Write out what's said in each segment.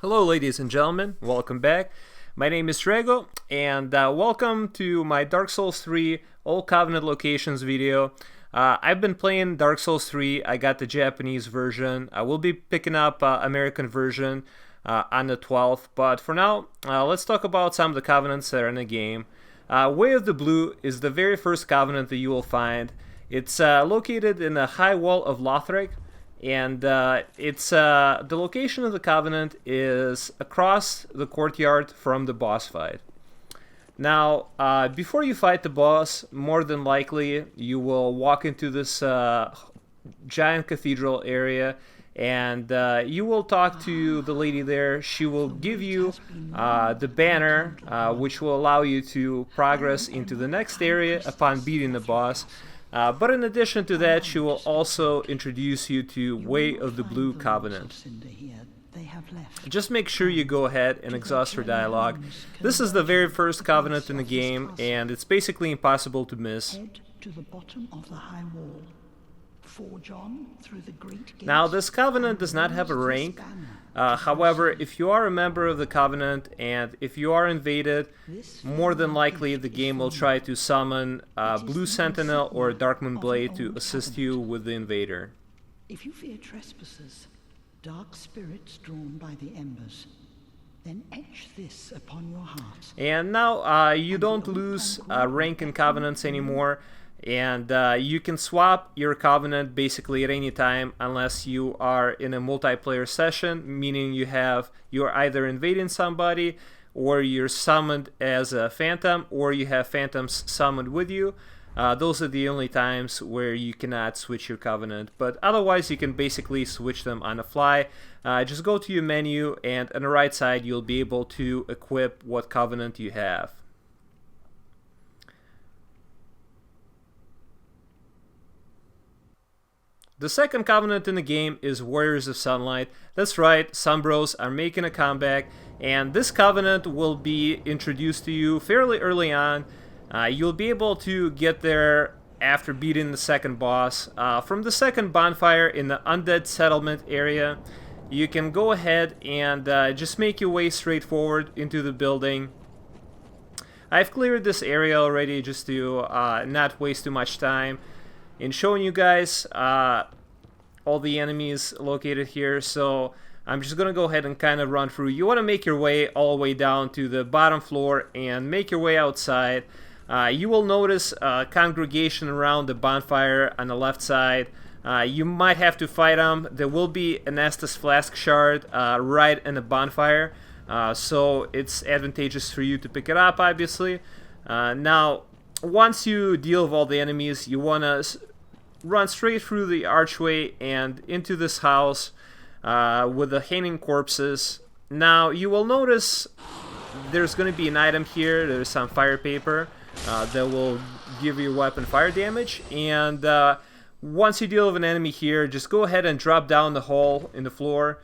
Hello ladies and gentlemen, welcome back. My name is Rego, and welcome to my Dark Souls 3 All Covenant Locations video. I've been playing Dark Souls 3, I got the Japanese version. I will be picking up American version on the 12th, but for now, let's talk about some of the covenants that are in the game. Way of the Blue is the very first covenant that you will find. It's located in the high wall of Lothric. And the location of the Covenant is across the courtyard from the boss fight. Now, before you fight the boss, more than likely you will walk into this giant cathedral area, and you will talk to the lady there. She will give you the banner, which will allow you to progress into the next area upon beating the boss. But in addition to that, she will also introduce you to Way of the Blue Covenant. Just make sure you go ahead and exhaust her dialogue. This is the very first covenant in the game, and it's basically impossible to miss. Now, this covenant does not have a rank. However, if you are a member of the covenant and if you are invaded, more than likely the game will try to summon a Blue Sentinel or a Darkmoon Blade to assist you with the invader. If you fear trespassers, dark spirits drawn by the embers, then etch this upon your hearts. And now you don't lose rank in covenants anymore. And you can swap your covenant basically at any time unless you are in a multiplayer session, meaning you're either invading somebody or you're summoned as a phantom or you have phantoms summoned with you. Those are the only times where you cannot switch your covenant, but otherwise you can basically switch them on the fly. Just go to your menu, and on the right side you'll be able to equip what covenant you have. The second covenant in the game is Warriors of Sunlight. That's right, Sunbros are making a comeback, and this covenant will be introduced to you fairly early on. You'll be able to get there after beating the second boss. From the second bonfire in the Undead Settlement area, you can go ahead and just make your way straight forward into the building. I've cleared this area already just to not waste too much time in showing you guys all the enemies located here, so I'm just gonna go ahead and kind of run through. You want to make your way all the way down to the bottom floor and make your way outside. You will notice a congregation around the bonfire on the left side. You might have to fight them. There will be an Estus Flask Shard right in the bonfire, so it's advantageous for you to pick it up, obviously. Now, once you deal with all the enemies, you want to run straight through the archway and into this house with the hanging corpses. Now, you will notice there's going to be an item here. There's some fire paper that will give your weapon fire damage. And once you deal with an enemy here, just go ahead and drop down the hole in the floor,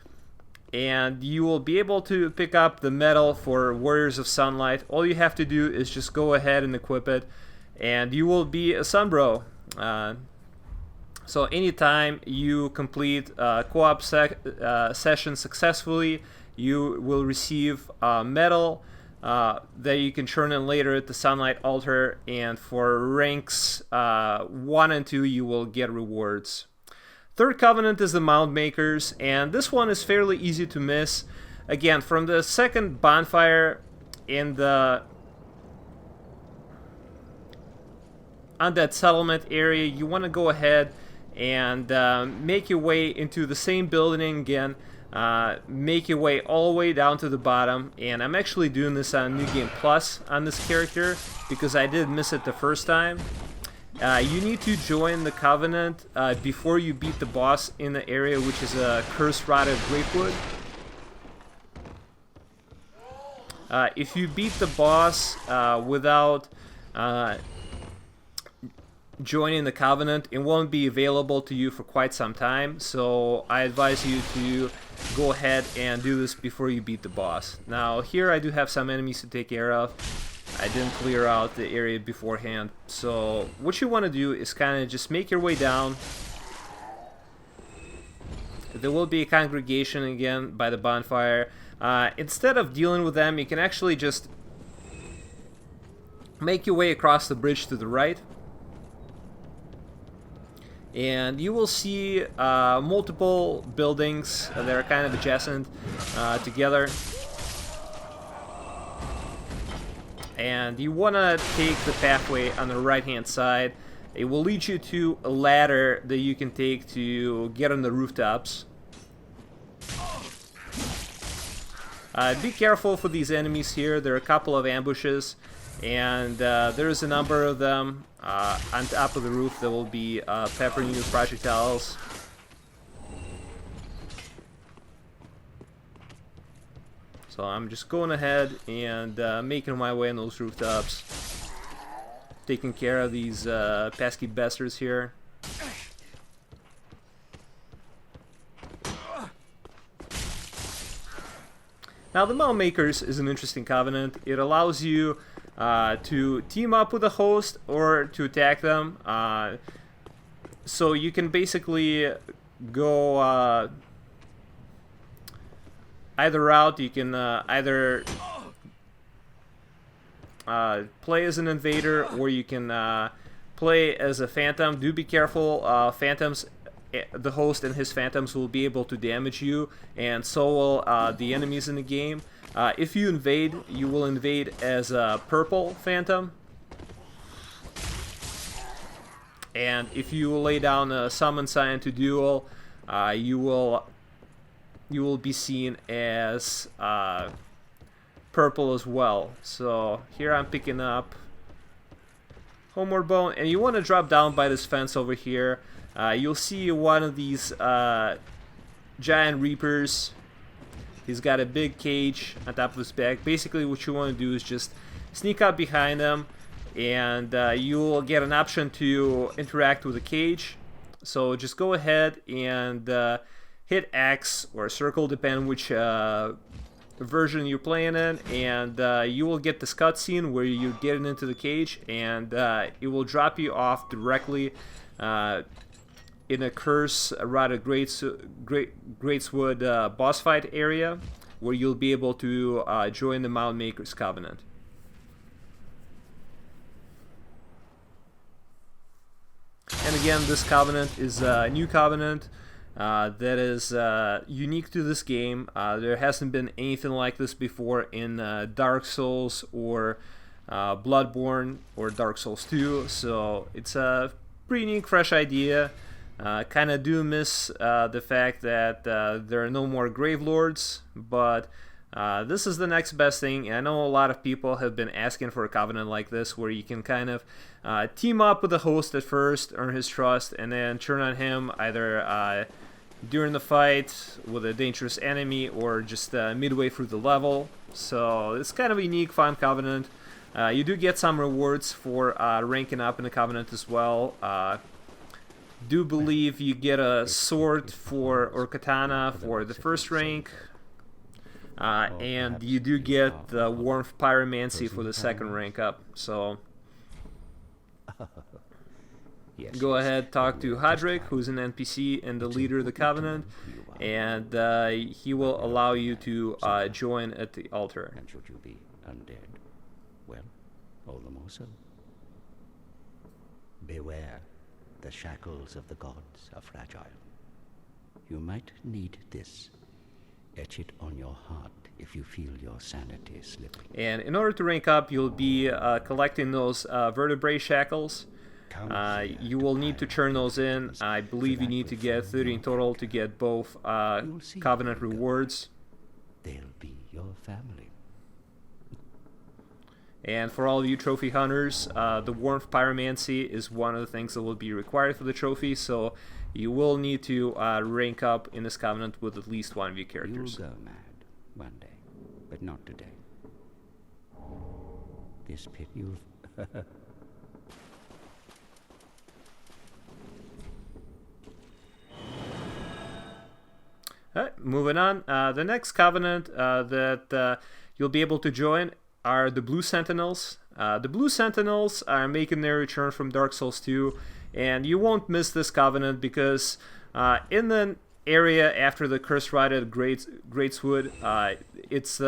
and you will be able to pick up the medal for Warriors of Sunlight. All you have to do is just go ahead and equip it, and you will be a Sunbro. So anytime you complete a co-op session successfully, you will receive a medal that you can turn in later at the Sunlight Altar, and for ranks 1 and 2 you will get rewards. Third covenant is the Mound Makers, and this one is fairly easy to miss. Again, from the second bonfire in the Undead Settlement area, you want to go ahead and make your way into the same building again. Make your way all the way down to the bottom, and I'm actually doing this on New Game Plus on this character because I did miss it the first time. You need to join the Covenant before you beat the boss in the area, which is a Cursed Rod of Grapewood. If you beat the boss without joining the Covenant, it won't be available to you for quite some time, so I advise you to go ahead and do this before you beat the boss. Now, here I do have some enemies to take care of. I didn't clear out the area beforehand, so what you want to do is kind of just make your way down there will be a congregation again by the bonfire. Instead of dealing with them, you can actually just make your way across the bridge to the right. And you will see multiple buildings that are kind of adjacent together. And you want to take the pathway on the right hand side. It will lead you to a ladder that you can take to get on the rooftops. Be careful for these enemies here. There are a couple of ambushes, and there's a number of them on top of the roof that will be peppering you with projectiles. So I'm just going ahead and making my way on those rooftops, taking care of these pesky bastards here. Now, the Mound Makers is an interesting covenant. It allows you to team up with a host or to attack them. So you can basically go either route. You can either play as an invader, or you can play as a phantom. Do be careful, phantoms. The host and his phantoms will be able to damage you, and so will the enemies in the game. If you invade, you will invade as a purple phantom. And if you lay down a summon sign to duel, you will be seen as purple as well. So here I'm picking up Homeward Bone, and you want to drop down by this fence over here. You'll see one of these giant reapers. He's got a big cage on top of his back. Basically what you want to do is just sneak up behind him, and you'll get an option to interact with the cage. So just go ahead and hit X or circle, depending which version you're playing in, and you will get this cutscene where you're getting into the cage, and it will drop you off directly in a Curse rather Greatswood boss fight area, where you'll be able to join the Mound Makers Covenant. And again, this covenant is a new covenant that is unique to this game. There hasn't been anything like this before in Dark Souls or Bloodborne or Dark Souls 2, so it's a pretty unique, fresh idea. Kind of do miss the fact that there are no more Grave Lords, but this is the next best thing. And I know a lot of people have been asking for a covenant like this, where you can kind of team up with the host at first, earn his trust, and then turn on him either during the fight with a dangerous enemy or just midway through the level. So it's kind of a unique, fun covenant. You do get some rewards for ranking up in the covenant as well. Do believe you get a sword or katana for the first rank, and you do get the Warmth Pyromancy for the second rank up. So go ahead, talk to Aldrich, who's an NPC and the leader of the Covenant, and he will allow you to join at the altar. And should you be undead, well, all the more so. Beware. The shackles of the gods are fragile. You might need this. Etch it on your heart if you feel your sanity slipping. And in order to rank up, you'll be collecting those vertebrae shackles. You will need to turn those in. I believe you need to get 30 in total to get both Covenant rewards. They'll be your family. And for all of you trophy hunters, the Warmth Pyromancy is one of the things that will be required for the trophy, so you will need to rank up in this covenant with at least one of your characters. You'll go mad one day, but not today. This pit you've... Alright, moving on. The next covenant that you'll be able to join are the Blue Sentinels. The Blue Sentinels are making their return from Dark Souls 2, and you won't miss this covenant because in the area after the Curse Rotted Greatswood. It's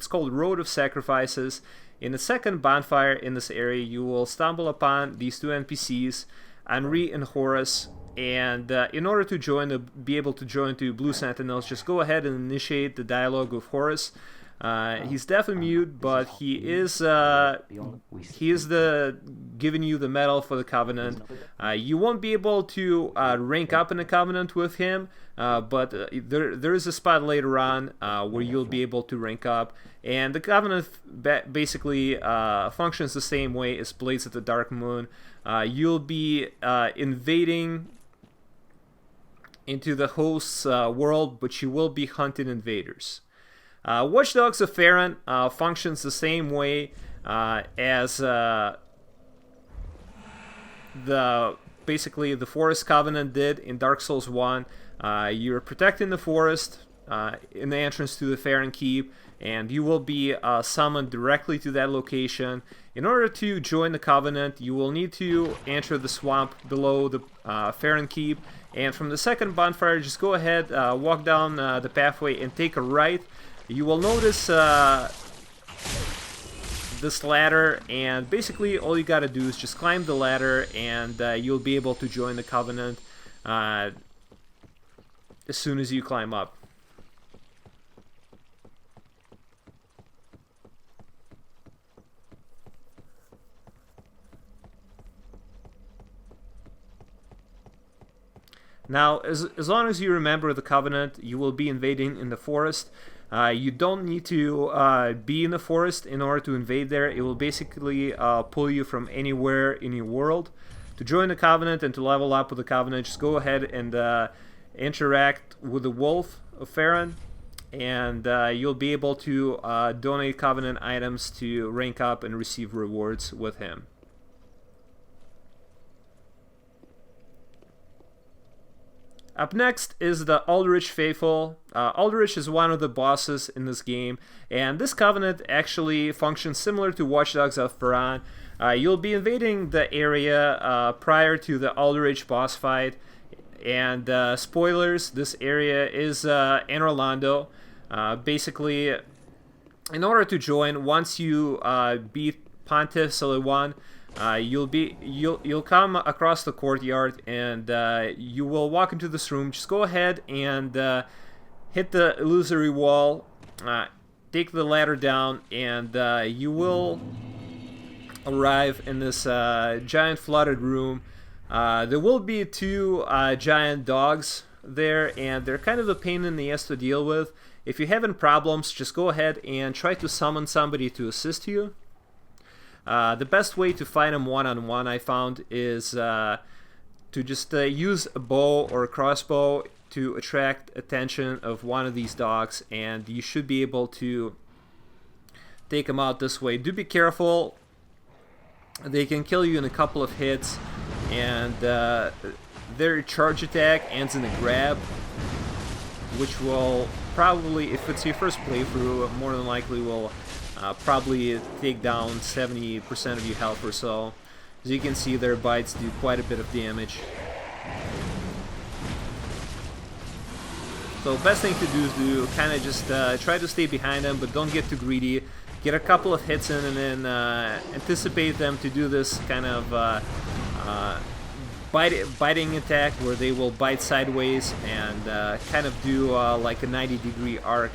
called Road of Sacrifices. In the second bonfire in this area, you will stumble upon these two NPCs, Henri and Horace. And in order to be able to join the Blue Sentinels, just go ahead and initiate the dialogue with Horace. He's deaf and mute, but he is giving you the medal for the Covenant. You won't be able to rank up in the Covenant with him, but there is a spot later on where you'll be able to rank up. And the Covenant basically functions the same way as Blades of the Darkmoon. You'll be invading into the host's world, but you will be hunting invaders. Watchdogs of Farron functions the same way as basically the Forest Covenant did in Dark Souls 1. You're protecting the forest in the entrance to the Farron Keep, and you will be summoned directly to that location. In order to join the Covenant, you will need to enter the swamp below the Farron Keep, and from the second bonfire, just go ahead, walk down the pathway and take a right. You will notice this ladder, and basically all you gotta do is just climb the ladder, and you'll be able to join the Covenant as soon as you climb up. Now, as long as you remember the Covenant, you will be invading in the forest. You don't need to be in the forest in order to invade there. It will basically pull you from anywhere in your world. To join the Covenant and to level up with the Covenant, just go ahead and interact with the Wolf of Farron, and you'll be able to donate Covenant items to rank up and receive rewards with him. Up next is the Aldrich Faithful. Aldrich is one of the bosses in this game, and this Covenant actually functions similar to Watchdogs of Farron. You'll be invading the area prior to the Aldrich boss fight, and spoilers, this area is in Orlando. Basically, in order to join, once you beat Pontiff Saliwan, you'll come across the courtyard, and you will walk into this room. Just go ahead and hit the illusory wall, take the ladder down, and you will arrive in this giant flooded room. There will be two giant dogs there, and they're kind of a pain in the ass to deal with. If you're having problems, just go ahead and try to summon somebody to assist you. The best way to fight them one-on-one, I found, is to just use a bow or a crossbow to attract attention of one of these dogs, and you should be able to take them out this way. Do be careful. They can kill you in a couple of hits, and their charge attack ends in a grab, which will probably, if it's your first playthrough, more than likely will probably take down 70% of your health or so. As you can see, their bites do quite a bit of damage. So best thing to do is to kind of just try to stay behind them, but don't get too greedy. Get a couple of hits in, and then anticipate them to do this kind of biting attack where they will bite sideways and kind of do like a 90-degree arc.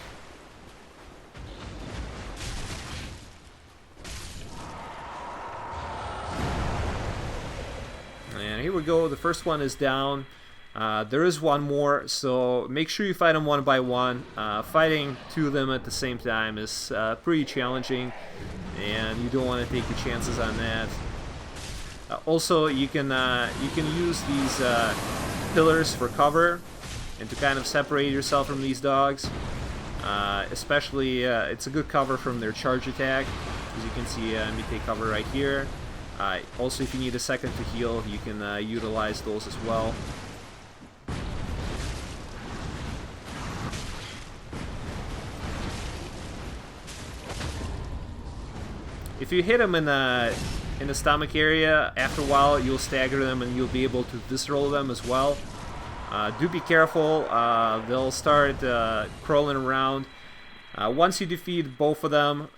And here we go, the first one is down. There is one more, so make sure you fight them one by one. Fighting two of them at the same time is pretty challenging, and you don't want to take your chances on that. Also, you can use these pillars for cover and to kind of separate yourself from these dogs. Especially, it's a good cover from their charge attack. As you can see, me take cover right here. Also, if you need a second to heal, you can utilize those as well. If you hit them in the stomach area, after a while you'll stagger them and you'll be able to visceral them as well. Do be careful. They'll start crawling around. Once you defeat both of them,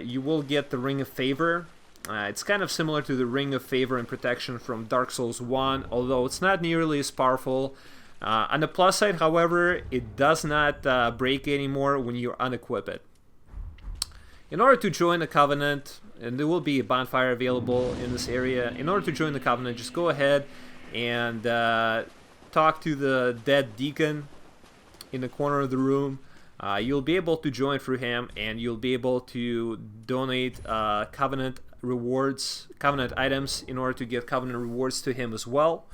you will get the Ring of Favor. It's kind of similar to the Ring of Favor and Protection from Dark Souls 1, although it's not nearly as powerful. On the plus side, however, it does not break anymore when you unequip it. In order to join the Covenant, and there will be a bonfire available in this area, in order to join the Covenant, just go ahead and talk to the dead deacon in the corner of the room. You'll be able to join through him, and you'll be able to donate Covenant rewards, Covenant items, in order to get Covenant rewards to him as well.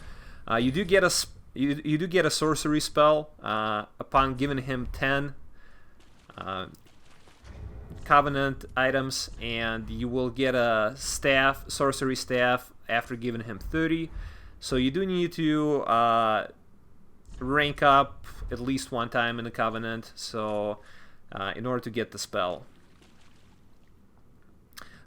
You do get a sorcery spell upon giving him 10 Covenant items, and you will get a staff, sorcery staff, after giving him 30. So you do need to rank up at least one time in the Covenant, so in order to get the spell.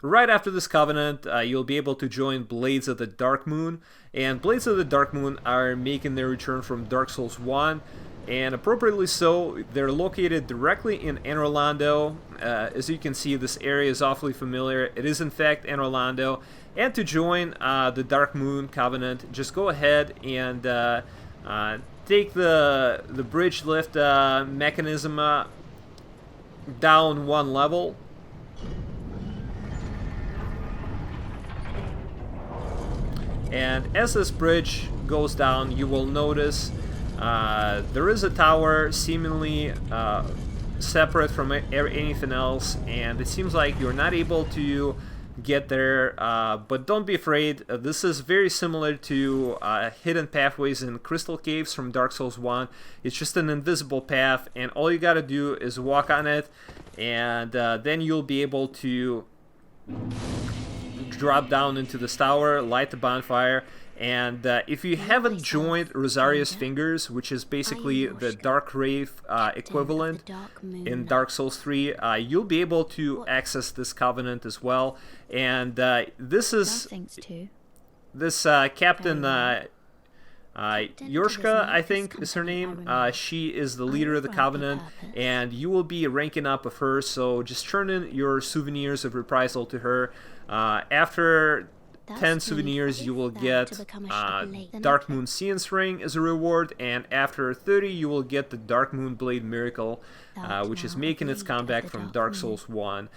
Right after this Covenant, you'll be able to join Blades of the Darkmoon, and Blades of the Darkmoon are making their return from Dark Souls 1, and appropriately so. They're located directly in Anor. As you can see, this area is awfully familiar. It is in fact Anor. And to join the Darkmoon Covenant, just go ahead and take the bridge lift mechanism down one level. And as this bridge goes down, you will notice there is a tower seemingly separate from anything else, and it seems like you're not able to get there, but don't be afraid. This is very similar to hidden pathways in Crystal Caves from Dark Souls 1. It's just an invisible path, and all you gotta do is walk on it, and then you'll be able to drop down into this tower, light the bonfire. And if you haven't joined Rosaria's Fingers, which is basically the Dark Wraith equivalent in Dark Souls 3, you'll be able to access this Covenant as well. And this is this Captain Yorshka, I think is her name. She is the leader of the Covenant, and you will be ranking up with her, so just turn in your souvenirs of reprisal to her. After 10 souvenirs, you will get Darkmoon Seance Ring as a reward, and after 30 you will get the Darkmoon Blade Miracle, which is making its comeback from Dark Souls 1.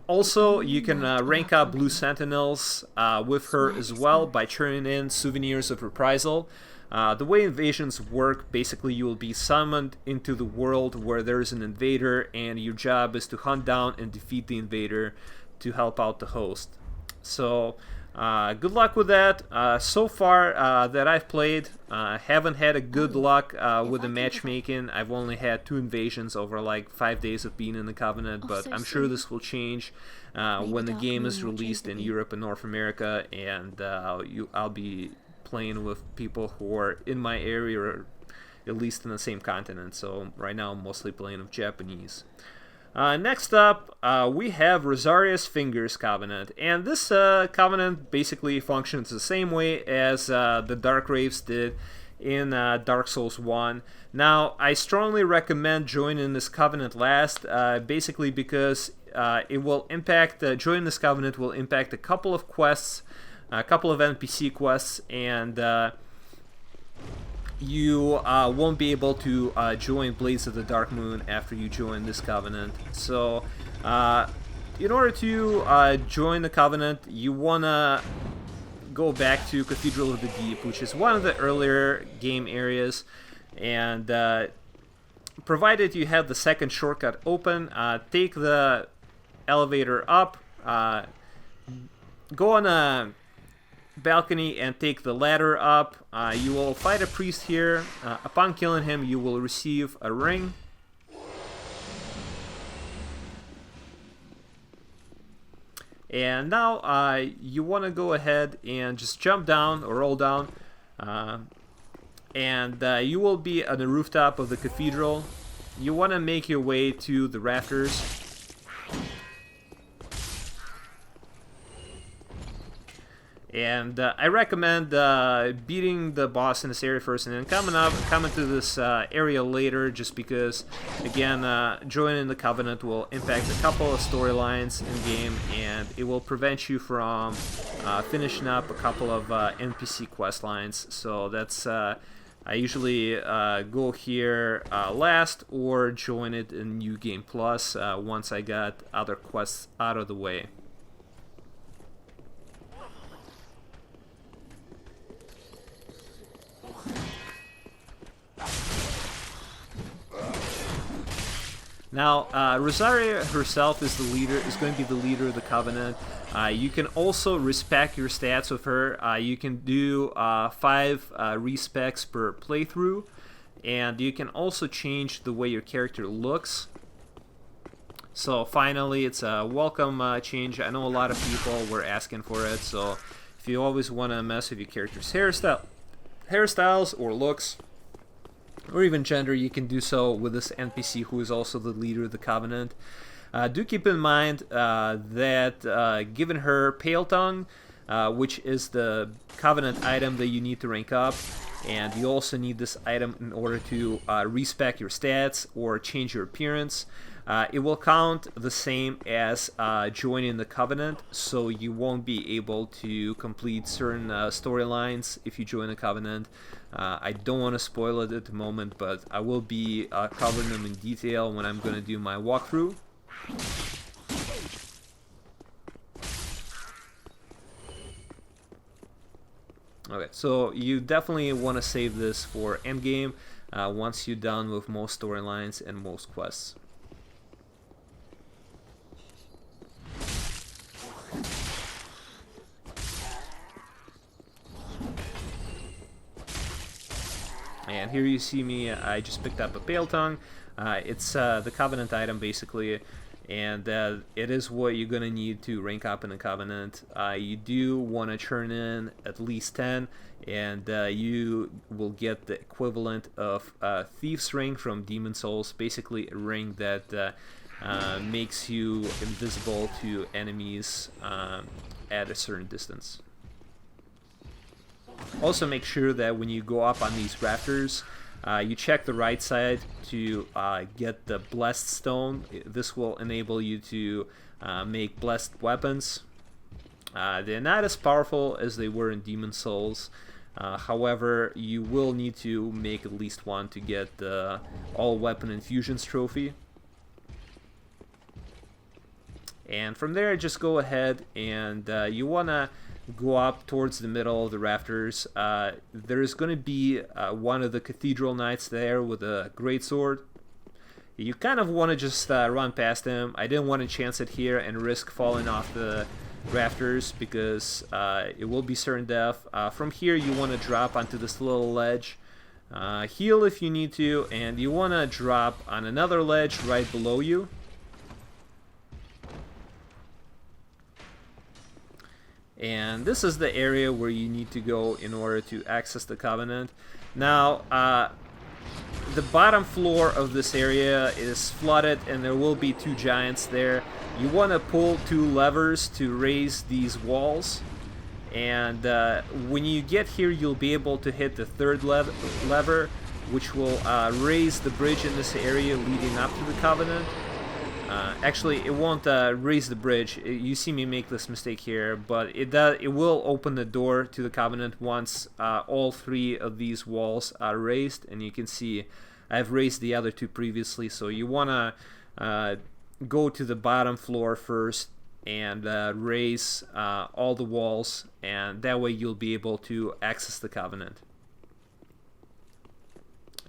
Also, you can rank up Blue Sentinels with her as well by turning in souvenirs of reprisal. The way invasions work, basically you will be summoned into the world where there is an invader, and your job is to hunt down and defeat the invader to help out the host. So good luck with that. So far that I've played, haven't had a good luck with the matchmaking. I've only had 2 invasions over like 5 days of being in the Covenant, but I'm sure this will change when the game is released in Europe and North America, and I'll be playing with people who are in my area, or at least in the same continent. So right now I'm mostly playing with Japanese. Next up, we have Rosaria's Fingers Covenant, and this Covenant basically functions the same way as the Dark Wraiths did in Dark Souls 1. Now, I strongly recommend joining this Covenant last, basically because it will impact, joining this Covenant will impact a couple of quests, a couple of NPC quests, and you won't be able to join Blades of the Darkmoon after you join this Covenant. So in order to join the Covenant, you want to go back to Cathedral of the Deep, which is one of the earlier game areas, and provided you have the second shortcut open, take the elevator up, go on a balcony and take the ladder up. You will fight a priest here. Upon killing him, you will receive a ring. And now you want to go ahead and just jump down or roll down, and you will be on the rooftop of the cathedral. You want to make your way to the rafters. And I recommend beating the boss in this area first, and then coming to this area later, just because, again, joining the Covenant will impact a couple of storylines in game, and it will prevent you from finishing up a couple of NPC quest lines. So that's I usually go here last, or join it in New Game Plus once I got other quests out of the way. Now, Rosaria herself is going to be the leader of the Covenant. You can also respec your stats with her. You can do 5 respecs per playthrough, and you can also change the way your character looks. So finally, it's a welcome change. I know a lot of people were asking for it, so if you always want to mess with your character's hairstyles or looks, or even gender, you can do so with this NPC who is also the leader of the Covenant. Do keep in mind that given her Pale Tongue, which is the Covenant item that you need to rank up, and you also need this item in order to respec your stats or change your appearance, it will count the same as joining the Covenant, so you won't be able to complete certain storylines if you join the Covenant. I don't want to spoil it at the moment, but I will be covering them in detail when I'm going to do my walkthrough. Okay, so you definitely want to save this for endgame once you're done with most storylines and most quests. And here you see me, I just picked up a Pale Tongue. It's the Covenant item basically, and it is what you're gonna need to rank up in the Covenant. You do want to churn in at least 10, and you will get the equivalent of Thief's Ring from Demon Souls, basically a ring that makes you invisible to enemies at a certain distance. Also make sure that when you go up on these rafters, you check the right side to get the Blessed Stone. This will enable you to make blessed weapons. They're not as powerful as they were in Demon Souls. However, you will need to make at least one to get the All Weapon Infusions trophy. And from there, just go ahead and you want to go up towards the middle of the rafters. There's going to be one of the Cathedral Knights there with a greatsword. You kind of want to just run past him. I didn't want to chance it here and risk falling off the rafters because it will be certain death. From here, you want to drop onto this little ledge. Heal if you need to, and you want to drop on another ledge right below you. And this is the area where you need to go in order to access the Covenant. Now, the bottom floor of this area is flooded, and there will be 2 giants there. You want to pull 2 levers to raise these walls. And when you get here, you'll be able to hit the 3rd lever, which will raise the bridge in this area leading up to the Covenant. Actually, it won't raise the bridge. You see me make this mistake here, but it will open the door to the Covenant once all 3 of these walls are raised. And you can see I've raised the other 2 previously, so you want to go to the bottom floor first and raise all the walls, and that way you'll be able to access the Covenant.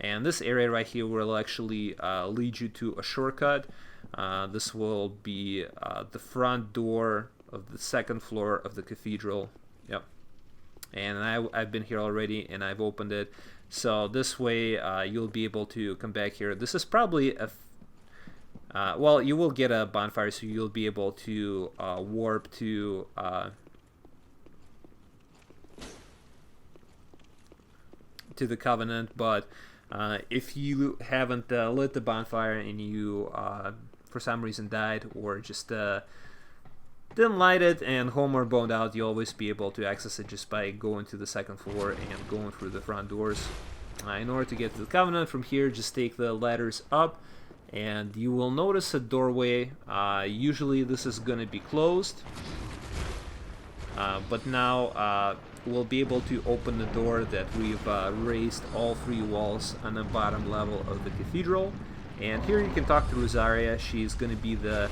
And this area right here will actually lead you to a shortcut. This will be the front door of the 2nd floor of the cathedral. Yep. And I've been here already, and I've opened it. So this way you'll be able to come back here. This is probably a... well, you will get a bonfire, so you'll be able to warp to... to the Covenant, but if you haven't lit the bonfire and you... for some reason died, or just didn't light it and home or boned out, you'll always be able to access it just by going to the second floor and going through the front doors. In order to get to the Covenant from here, just take the ladders up and you will notice a doorway. Usually this is going to be closed, but now we'll be able to open the door that we've raised all 3 walls on the bottom level of the cathedral. And here you can talk to Rosaria. She's going to be the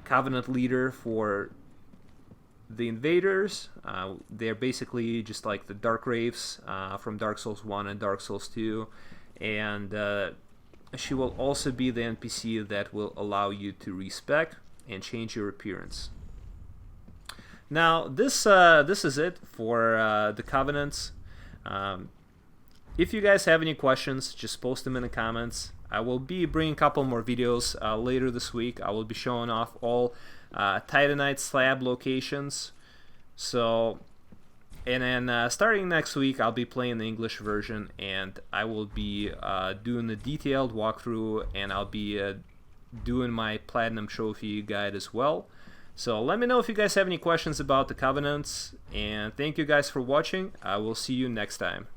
Covenant leader for the invaders. They're basically just like the Dark Wraiths from Dark Souls 1 and Dark Souls 2. And she will also be the NPC that will allow you to respec and change your appearance. Now, this is it for the Covenants. If you guys have any questions, just post them in the comments. I will be bringing a couple more videos later this week. I will be showing off all Titanite slab locations. So, and then starting next week, I'll be playing the English version, and I will be doing the detailed walkthrough, and I'll be doing my Platinum Trophy guide as well. So let me know if you guys have any questions about the Covenants, and thank you guys for watching. I will see you next time.